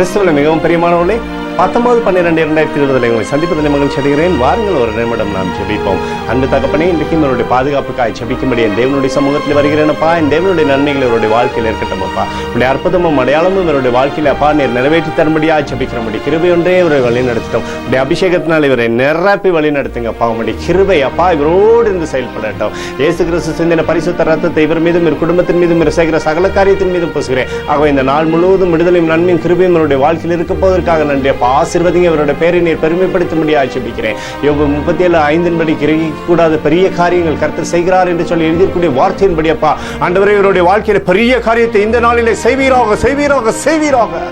கிறிஸ்துவில் மிகவும் பிரியமானவர்களே, 19/12/2020 உங்களை சந்திப்பதில் மகிழ்ச்சி அடைகிறேன். வாருங்கள், ஒரு நிமிடம் நாம் ஜெபிப்போம். அன்பு தகப்பனே, இன்றைக்கு என்னுடைய பாதுகாப்புக்காய் ஜெபிக்கும்படி என் தேவனுடைய சமூகத்தில் வருகிறேனப்பா. என் தேவனுடைய நன்மைகள் என்னுடைய வாழ்க்கையில் இருக்கட்டும் அப்பா. உடைய அற்புதமும் அடையாளமும் என்னுடைய வாழ்க்கையில் அப்பா நீர் நிறைவேற்றி தரும்படியாக ஜெபிக்கிறபடி கிருபை ஒன்றே இவரை வழி நடத்திட்டோம். உடைய அபிஷேகத்தினால் இவரை நிரப்பி வழி நடத்துங்கப்பா. உடைய கிருபை அப்பா இவரோடு இருந்து செயல்படட்டும். இயேசு கிறிஸ்து சிந்தின பரிசுத்த ரத்தத்தை இவர் மீதும் இவர் குடும்பத்தின் மீதும் இவர் செய்கிற சகல காரியத்தின் மீதும் பூசுகிறேன். ஆகவே இந்த நாள் முழுவதும் விடுதலையும் நன்மையும் கிருபையும் என்னுடைய வாழ்க்கையில் இருக்க போவதற்காக நன்றி அப்பா. ஆசீர்வதிங்க, அவருடைய பேரை நீர் பெருமைப்படுத்தும்படி ஆட்சேபிக்கிறேன். யோபு 37:5 கிரகிக்க கூடாத பெரிய காரியங்கள் கர்த்தர் செய்கிறார் என்று சொல்லி எழுதியிருக்கூடிய வார்த்தையின்படி அப்பா ஆண்டவரே இவருடைய வாழ்க்கையில பெரிய காரியத்தை இந்த நாளிலே செய்வீராக செய்வீராக செய்வீராக.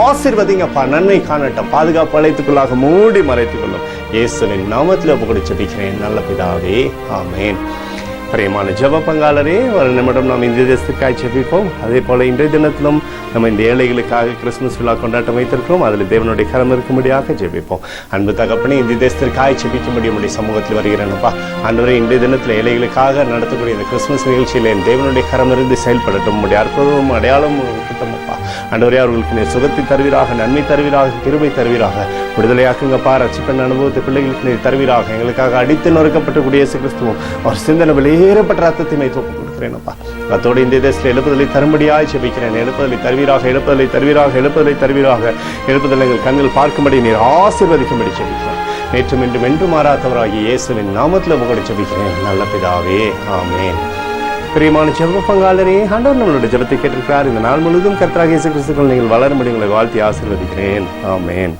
ஆசீர்வதிங்கப்பா. நன்மை காணட்டும். பாதுகாப்பு அழைத்துக்குள்ளாக மூடி மறைத்துக் கொள்ளும். இயேசுவின் நாமத்தில் ஒப்புக்கொடுத்து ஜெபிக்கிறேன் நல்ல பிதாவே, ஆமென். பிரியமான ஜெப பங்காளரே, ஒரு நிமிடம் நாம் இந்திய தேசத்துக்காக ஜெபிப்போம். அதே போல இன்றைய தினத்திலும் நம்ம இந்த ஏழைகளுக்காக கிறிஸ்துமஸ் விழா கொண்டாட்டம் வைத்திருக்கிறோம். அதில் தேவனுடைய கரம் இருக்கும்படியாக ஜெபிப்போம். அன்பு தகப்பனே, இந்திய தேசத்திற்காக ஜெபிக்கும்படி உடைய சமூகத்தில் வருகிறேன்ப்பா. ஆண்டவரே, இன்றைய தினத்தில் ஏழைகளுக்காக நடத்தக்கூடிய இந்த கிறிஸ்துமஸ் நிகழ்ச்சியில் என் தேவனுடைய கரம் இருந்து செயல்படட்டும். உடைய அற்புதமும் அடையாளமும் இருக்கட்டும்ப்பா. ஆண்டவரே, அவர்களுக்கு நீர் சுகத்தை தருவீராக, நன்மை தருவீராக, கிருபை தருவீராக. விடுதலையாக்குங்கப்பா. ரட்சிப்பின் அனுபவத்தை பிள்ளைகளுக்கு நீர் தருவீராக. எங்களுக்காக அடித்து நொறுக்கப்பட்டக்கூடிய இயேசு கிறிஸ்துவும் அவர் சிந்தனை வெளியேறப்பட்ட ரத்தத்தை மைத்து ஒப்புக் கொடுக்கிறேன்ப்பா. அதோடு இந்த தேசத்தில் எழுப்புதலை தரும்படியாய் ஜெபிக்கிறேன். எழுப்புதலை தருவீராக, எழுப்புதலை தருவீராக, எழுப்புதலை தருவீராக. எழுப்புதல் எங்கள் கண்ணில் பார்க்கும்படி நீர் ஆசீர்வதிக்கும்படி ஜெபிக்கிறேன். நேற்றும் இன்றும் என்று மாறாதவராகிய இயேசுவின் நாமத்தில் ஒப்புக்கொடுத்து ஜெபிக்கிறேன் நல்ல பிதாவே, ஆமென். பிரியமான ஜெப பங்காளரே, ஆண்டவர் நம்மளுடைய ஜெபத்தை கேட்டிருக்கிறார். இந்த நாள் முழுவதும் கர்த்தராகிய இயேசு கிறிஸ்துவுக்குள் நீங்கள் வளரும்படி உங்களை வாழ்த்தி ஆசீர்வதிக்கிறேன். ஆமென்.